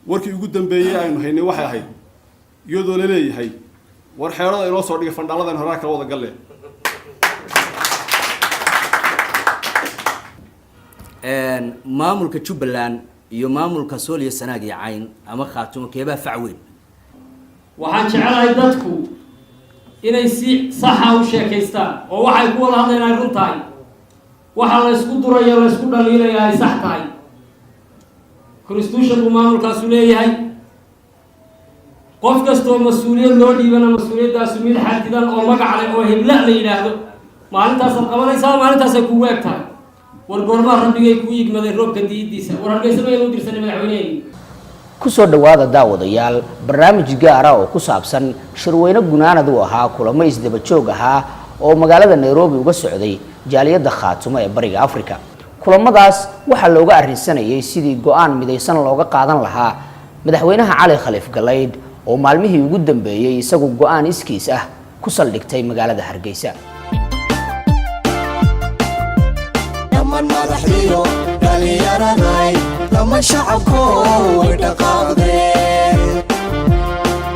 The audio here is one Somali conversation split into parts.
warkii ugu dambeeyay aynu haynay waxay ahayd iyadoo la leeyahay war xeerada inoo soo dhigay fandhaaladan horaa kala wada galle maamulka Jubbaland iyo maamulka Sool iyo Sanaag iyo Cayn ama Khaatumo keebaa facweyn waxaan jecelahay dadku inay si sax ah u sheekaystaan oo waxay ku wada hadlayaan run tahay waxa la isku durayo la isku dhaliilaya ay sax tahay constitution maamulkaas leeyahay qof kastoo mas'uuliyad loo dhiibana mas'uuliyadaas mid xadidan oo magac leh oo hebla la yiraahdo maalintaas qabanaysaa maalintaas ay ku weegtahay wargorma rabbigay ku yigmaday roobka diidiisa war halkaysa ma inuu dirsan madaxweynaha ku soo dhawaada daawadayaal barnaamij gaar ah oo ku saabsan shirweyne gunaanad u ahaa kulamo isdaba joog ahaa oo magaalada Nairobi uga socday jaaliyada Khaatumo ee bariga Afrika kulamadaas waxa looga arrinsanayay sidii go'aan midaysan looga qaadan lahaa madaxweynaha Cali Khaliif Galeyd oo maalmihii ugu dambeeyay isagu go'aan iskiis ah ku saldhigtay magaalada Hargeysa man madaxdiyo dhalinyaraday lama shacabku way dhaqaaqdeen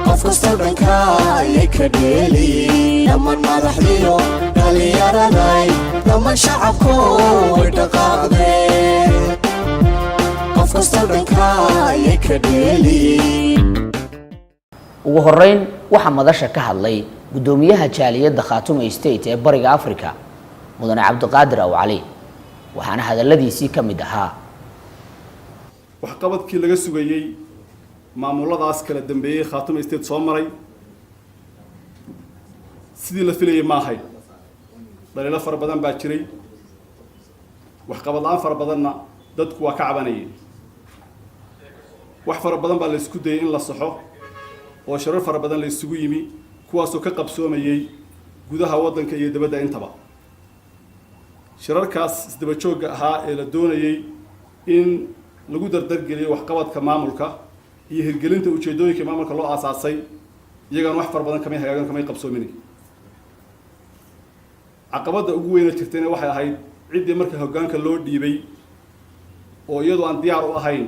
qof kasta dhanka ayay ka dheeli man madaxdiyo dhalinyaraday lama shacabku way dhaqaaqdeen qof kasta dhanka ayay ka dheeli ugu horeyn waxa madasha ka hadlay gudoomiyaha jaaliyada Khaatumo State ee bariga Afrika mudane Cabdiqaadir Aw Cali waxaana hadaladiisii ka mid ahaa waxqabadkii laga sugayay maamuladaas kala dambeeyay Khaatumo State soo maray sidii la filayay ma ahayn dhaliilo fara badan baa jiray waxqabad aan fara badanna dadku waa ka cabanayeen wax fara badan baa la isku dayay in la saxo oo sharar fara badan la isugu yimi kuwaasoo ka qabsoomayay gudaha waddanka iyo dibadda intaba shirarkaas isdaba joogga ahaa ee la doonayay in lagu dardargeliyo waxqabadka maamulka iyo hirgelinta ujeedooyinka maamulka loo aasaasay iyagaan wax far badan kamay hagaagan kamay qabsoomin caqabada ugu weyn ee jirtayna waxay ahayd ciddii marka hoggaanka loo dhiibay oo iyadoo aan diyaar u ahayn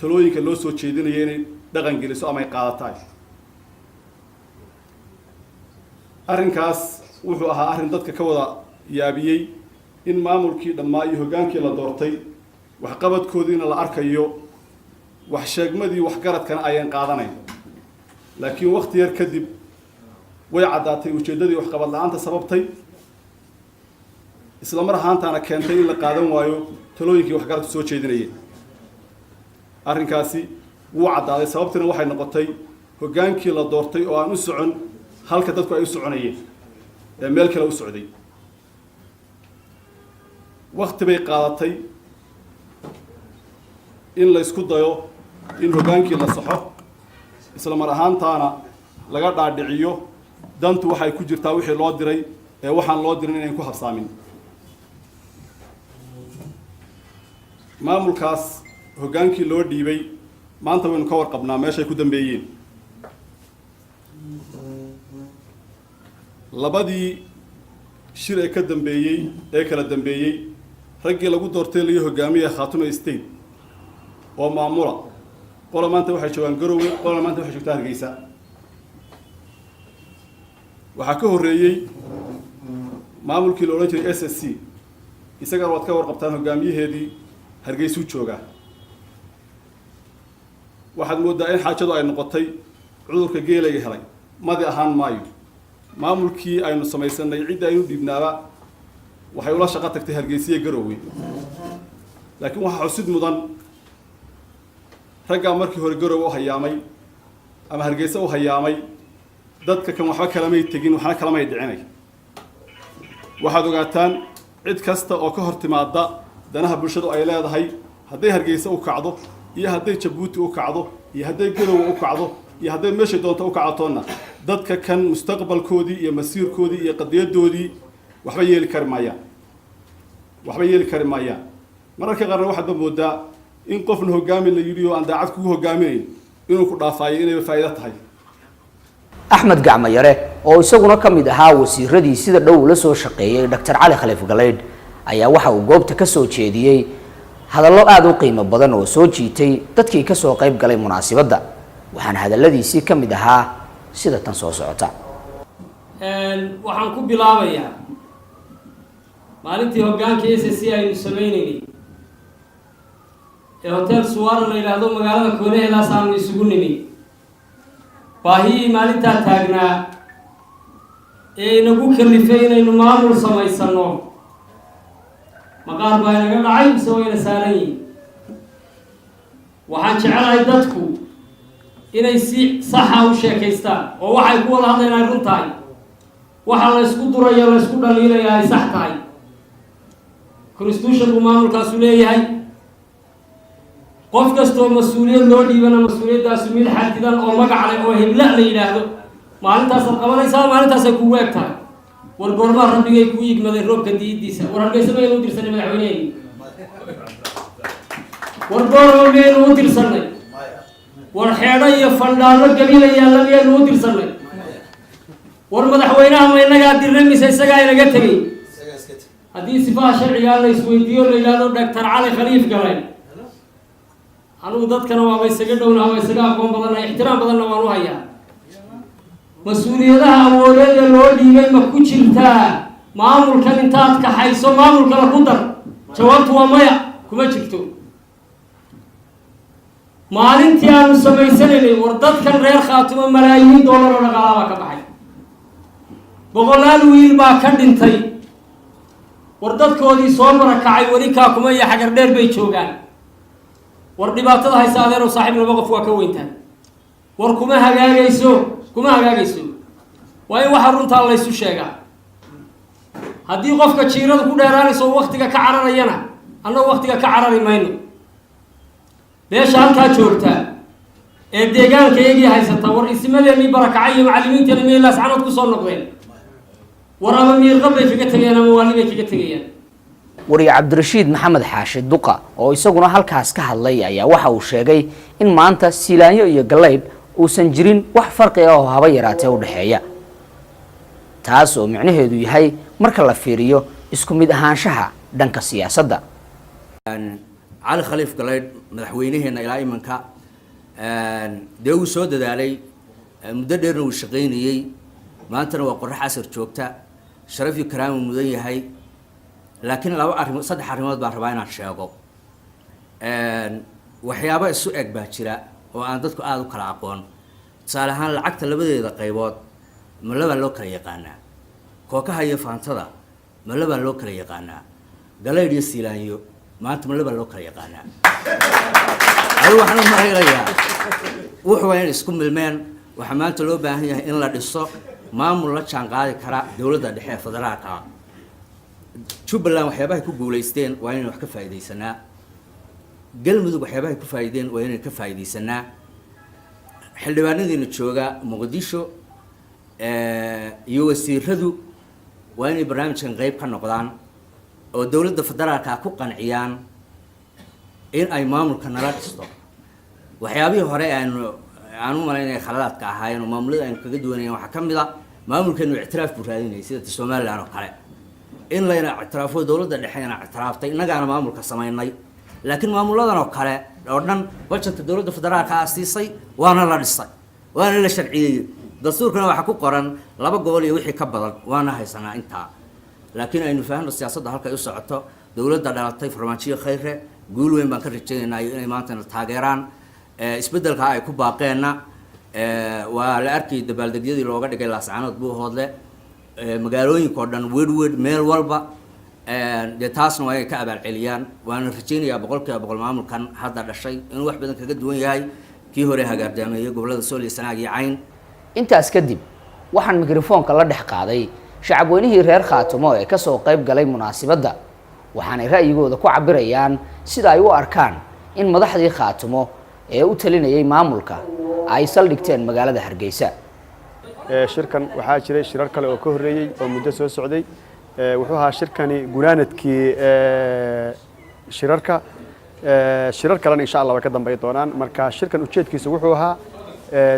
talooyinka loo soo jeedinayay inay dhaqan geliso ama ay qaadataan arrinkaas wuxuu ahaa arrin dadka ka wada yaabiyey in maamulkii dhammaa iyo hoggaankii la doortay waxqabadkoodiina la arkayo wax sheegmadii waxgaradkana ayaan qaadanayn laakiin waqti yar kadib way caddaatay ujeeddadii waxqabad la'aanta sababtay isla mar ahaantaana keentay in la qaadan waayo talooyinkii waxgaradku soo jeedinayeen arrinkaasi wuu caddaaday sababtina waxay noqotay hoggaankii la doortay oo aan u socon halka dadku ay u soconayeen ee meel kale u socday waqti bay qaadatay in la isku dayo in hoggaankii la saxo isla mar ahaantaana laga dhaadhiciyo dantu waxay ku jirtaa wixii loo diray ee waxaan loo dirin inayn ku habsaamin maamulkaas hoggaankii loo dhiibay maanta waynu ka warqabnaa meeshay ku dambeeyeen labadii shir ee ka dambeeyey ee kala dambeeyey raggii lagu doortay laga hogaamiyay Khaatumo State oo maamula qola maanta waxay joogaan Garowe qola maanta waxay joogtaa Hargeysa waxa ka horeeyay maamulkii la oran jiray SSC isaga wad ka warqabtaan hogaamiyaheedii Hargeysa jooga waxaad moodaa in xaajadu ay noqotay cudurka geelaga helay madi ahaan maayo maamulkii aynu samaysanay cid aynu dhibnaaba waxay ula shaqo tagtay Hargeysa iyo Garowe laakiin waxa xusid mudan ragga markii hore Garowe u hayaamay ama Hargeysa u hayaamay dadka kan waxba kala may tagin waxna kala may dhicinay waxaad ogaataan cid kasta oo ka hortimaada danaha bulshadu ay leedahay haday Hargeysa u kacdo iyo haday Jabuuti u kacdo iyo haday Garowe u kacdo iyo haday meesha doonto u kacatoona dadka kan mustaqbalkoodii iyo masiirkoodii iyo qadiyadoodii waxba yeeli kari maayaan mararka qaar waxaad moodaa in qofna hogaami la yiriyo aan daacad ku hogaaminayn inuu ku dhaafayo inay faa'iido tahay Axmed Gacmo Yare oo isaguna kamid ahaa wasiiradii sida dhow la soo shaqeeyay Dr. Cali Khaliif Galeyd ayaa waxa uu goobta ka soo jeediyay hadallo aada u qiimo badan oo soo jiitay dadkii ka soo qayb galay munaasabadda waxaana hadalladiisii ka mid ahaa sida tan soo socota. waxaan ku bilaabayaa maalintii hoggaanka SSC aynu sameynaynay ee hotel Suwara la yiraahdo magaalada Kooneelaas aanu isugu nimid baahii maalintaa taagnaa ee inagu kalifay inaynu maamul samaysano maqaar baa inaga dhacay mise wayna saaran yihiin. waxaan jecelahay dadku inay si saxa u sheekaystaan oo waxay ku wada hadlayaan ay run tahay waxa la isku durayo la isku dhaliilaya ay sax tahay. constitutionku maamulkaasu leeyahay qof kastoo mas-uuliyad loo dhiibana mas-uuliyadaasu mid xadidan oo magac leh oo hebla la yidhaahdo maalintaasaad qabanaysaa maalintaasay kugu eg tahay. war goormaa rabbigay kuu yigmaday roobka diidiisa war Hargeysa maynu u dirsanay madaxweyneheeni war goorma miyaynu u dirsanay war xeedho iyo fandhaallo gabilayaalla miyaynu u dirsanay war madaxweynaha ma inagaa dirnay mise isagaa inaga tegey. haddii sifaha sharcigaa la isweydiiyo la yidhaahdo Dr. Cali Khaliif Galayn anugu dadkana waaba isaga dhowna waa isaga aqoon badanna ixtiraam badanna waan u hayaa. mas-uuliyadaha awoodeed ee loo dhiibay ma ku jirtaa maamulkan intaad kaxayso maamulkala ku dar? jawaabtu waa maya, kuma jirto. maalintii aanu samaysanaynay war dadkan reer Khaatumo malaayiin doolar oo dhaqaalaha baa ka baxay, boqolaal wiil baa ka dhintay, war dadkoodii soo barakacay weli Kaakuma iyo xagar dheer bay joogaan. war dhibaatada haysa adeerow saaxiib laba qof waa ka weyntaan. war kuma hagaagayso waa in waxa runtaa la isu sheegaa. haddii qofka jiirada ku dheeraanayso waqtiga ka cararayana annagu waqtiga ka carari mayno. beesha halkaa joogta ee deegaanka iyagii haysata war isimadeennii barakacay iyo macallimiinteena meelaas canood ku soo noqdeen war ama miirqab bay kaga tegayaan ama waali bay kaga tegayaan. wariye Cabdirashiid Maxamed Xaashi Duqa oo isaguna halkaas ka hadlay ayaa waxa uu sheegay in maanta Siilaanyo iyo Galeyb uusan jirin wax farqi ah oo haba yaraatee u dhaxeeya, taas oo micnaheedu yahay marka la fiiriyo isku mid ahaanshaha dhanka siyaasadda. cali khaliif Galayd madaxweynaheena ilaa imanka dee uu soo dadaalay muddo dheerna uu shaqaynayay, maantana waa qorrax casar joogta, sharaf iyo karaamo mudan yahay. laakiin saddex arrimood baan rabaa inaan sheego. waxyaabo isu eg baa jira oo aan dadku aada u kala aqoon. tusaale ahaan lacagta labadeeda qaybood ma labaa loo kala yaqaanaa, kookaha iyo faantada ma labaa loo kala yaqaanaa, Galayd iyo Siilaanyo maanta ma labaa loo kala yaqaanaa. adigu waxaan u mahaylayaa wuxuu waa in isku milmeen. waxaa maanta loo baahan yahay in la dhiso maamul la jaan qaadi kara dowladda dhexe ee federaalka. Jubbaland waxyaabahay ku guuleysteen waa inaynu wax ka faa'iidaysanaa. galmudug waxyaabahay ku faa'iideen waa inaynu ka faa'iidaysanaa. xildhibaanadiina jooga Muqdisho iyo wasiiradu waa inay barnaamijkan qayb ka noqdaan oo dowladda federaalka ku qanciyaan in ay maamulka nala dhisto. waxyaabihii hore aan u malaynaya khaladaadka ahaayeen oo maamulada aynu kaga duwanayeen waxaa ka mid ah maamulkeenu ictiraaf buu raadinayay sida Somaliland oo kale. in layna ictiraafo dowladda dhexeena ictiraaftay innagaana maamulka samaynay, laakiin maamuladan oo kale oo dhan budgetka dowladda federaalka siisay waana la dhisay waana la sharciyay. dastuurkana waxa ku qoran 2 gobol iyo wixii ka badan waana haysanaa intaa. laakiin aynu fahamno siyaasadda halka ay u socoto. dowladda dhalatay Farmaajo Khayre guul weyn baan ka rajaynaynaa inay maanta taageeraan isbedelka ay ku baaqeenna. waa la arkay dabaaldegyadii looga dhigay Laascaanood buu hoodle magaalooyinka oo dhan wedwed meel walba. dee taasna waa ay ka abaal celiyaan. waana rajaynayaa 100% maamulkan hadda dhashay inuu wax badan kaga duwan yahay kii hore hagaagdaamay gobolada Sool iyo Sanaag iyo Cayn. intaas kadib waxaan mikrofoonka la dhex qaaday shacab weynihii reer Khaatumo ee ka soo qayb galay munaasabadda, waxaanay ra'yigooda ku cabirayaan sida ay u arkaan in madaxdii Khaatumo ee u talinayay maamulka ay saldhigteen magaalada Hargeysa. shirkan waxaa jiray shirar kale oo ka horeeyay oo muddo soo socday. wuxuu ahaa shirkani gunaanadkii shirarka. shirar kalena insha Allah way ka dambeey doonaan. marka shirkan ujeedkiisu wuxuu ahaa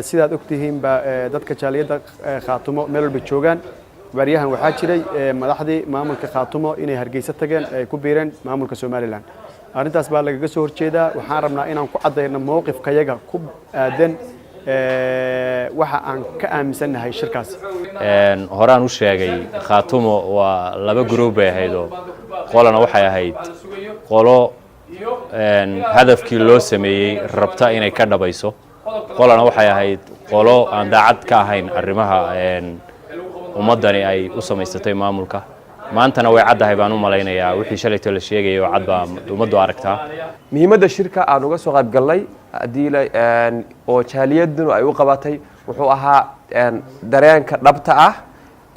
sidaad ogtihiin ba dadka jaaliyada Khaatumo meel walba joogaan. baryahan waxaa jiray madaxdii maamulka Khaatumo inay Hargeysa tageen ay ku biireen maamulka Somaliland. arrintaas baa lagaga soo horjeedaa waxaan rabnaa inaan ku caddayno mowqifkayaga ku aadan waxa aan ka aaminsannahay shirkaas horaan u sheegay khaatumo waa laba group bay ahayd oo qolana waxay ahayd qolo hadafkii loo sameeyey rabta inay ka dhabayso qolana waxay ahayd qolo aan daacad ka ahayn arrimaha ummaddani ay u samaysatay maamulka maantana way caddahay baan u malaynayaa wixii shalayto la sheegayay oo cad baa ummaddu aragtaa muhiimadda shirka aan uga soo qayb galnay haddii oo jaaliyaduna ay u qabatay wuxuu ahaa dareenka dhabta ah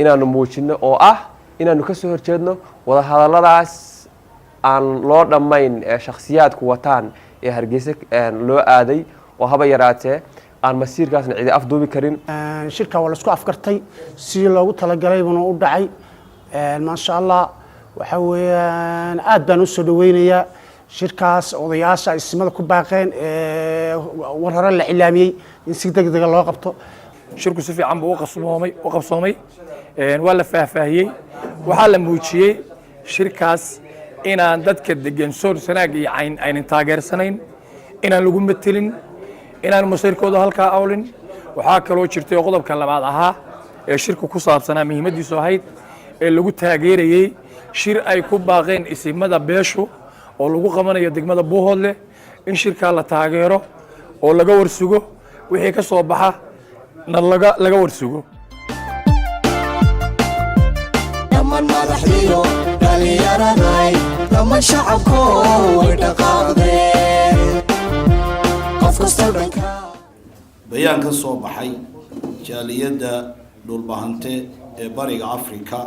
inaanu muujinno oo ah inaanu ka soo horjeedno wadahadalladaas aan loo dhammayn ee shakhsiyaadku wataan ee hargeysa loo aaday oo haba yaraatee aan masiirkaasna cidi afduubi karin shirka waa la isku afkartay sidii loogu talagalay buuna u dhacay maasha allah waxa weeyaan aad baan u soo dhaweynayaa shirkaas odayaasha ay simada ku baaqeen war hore la cilaamiyey in si degdega loo qabto shirku si fiican buu u qabsoomay waa la faahfaahiyey waxaa la muujiyey shirkaas inaan dadka degan soor sanaag iyo cayn aynan taageersanayn inaan lagu matelin inaan masiirkooda halkaa awlin waxaa kaloo jirtay qodobka labaad ahaa ee shirku ku saabsanaa muhiimaddiisu ahayd ee lagu taageerayey shir ay ku baaqeen isimada beeshu oo lagu qabanayo degmada Buuhoodle in shirka la taageero oo laga warsugo wixii ka soo baxa laga warsugo dhammaan madaxdiyo dhalinyaraday dhammaan shacabku way dhaqaaqdeen qof kasta dhanka bayaan ka soo baxay jaaliyadda dhulbahante ee bariga Afrika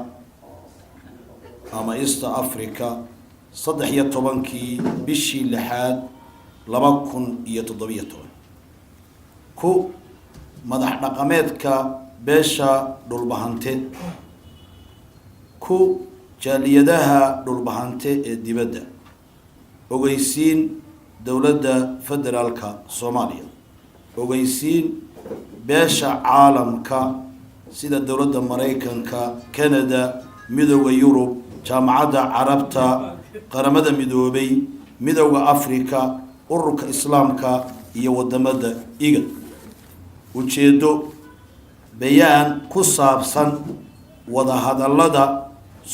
ama East Africa 13 bishii 6 2017 ku madax dhaqameedka beesha dhulbahante ku jaaliyadaha dhulbahante ee dibadda ogeysiin dawladda federaalka Soomaaliya ogeysiin beesha caalamka sida dawladda Mareykanka Canada midowga Yurub jaamacadda Carabta qaramada midoobay midowga Afrika ururka Islaamka iyo wadamada IGAD ujeedo bayaan ku saabsan wada hadallada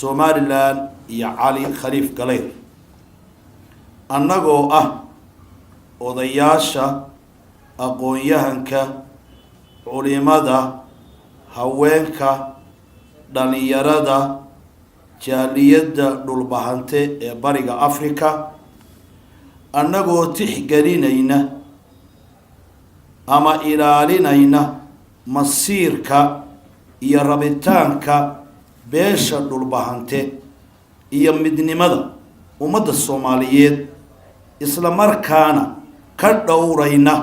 Somaliland iyo Cali Khaliif Galeyr annagoo ah odayaasha aqoon-yahanka culimada haweenka dhalinyarada jaaliyadda dhulbahante ee bariga Afrika annagoo tixgelinayna ama ilaalinayna masiirka iyo rabitaanka beesha dhulbahante iyo midnimada ummadda Soomaaliyeed isla markaana ka dhowrayna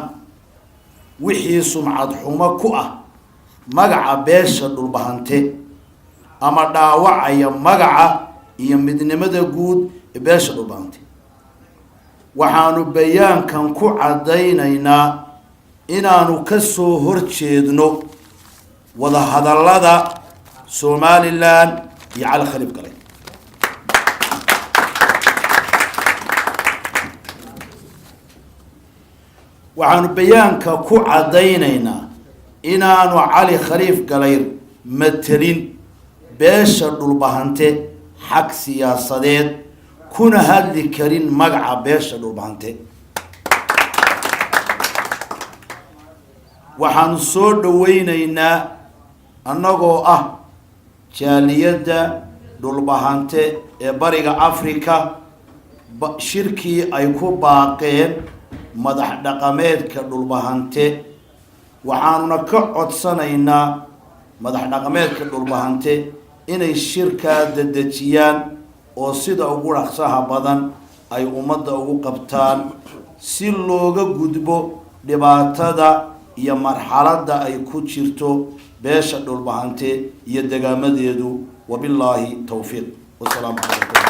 wixii sumcad xumo ku ah magaca beesha dhulbahante ama dhaawacaya magaca iyo midnimada guud ee beesha dhulbahante waxaanu bayaankan ku cadaynaynaa inaanu ka soo horjeedno wada hadallada Somaliland iyo Cali Khaliif Galeyr waxaanu bayaanka ku cadaynaynaa inaanu Cali Khaliif Galeyr matelin beesha dhulbahante xaq siyaasadeed kuna hadli karin magaca beesha dhulbahante waxaanu soo dhaweynaynaa annagoo ah jaaliyadda dhulbahante ee bariga Afrika shirkii ay ku baaqeen madax dhaqameedka dhulbahante waxaanuna ka codsanaynaa madax dhaqameedka dhulbahante inay shirka dadajiyaan oo sida ugu dhaqsaha badan ay ummadda ugu qabtaan si looga gudbo dhibaatada iyo marxaladda ay ku jirto beesha dhulbahante iyo degaamadeedu wabillahi tawfiiq wassalaamu calaykum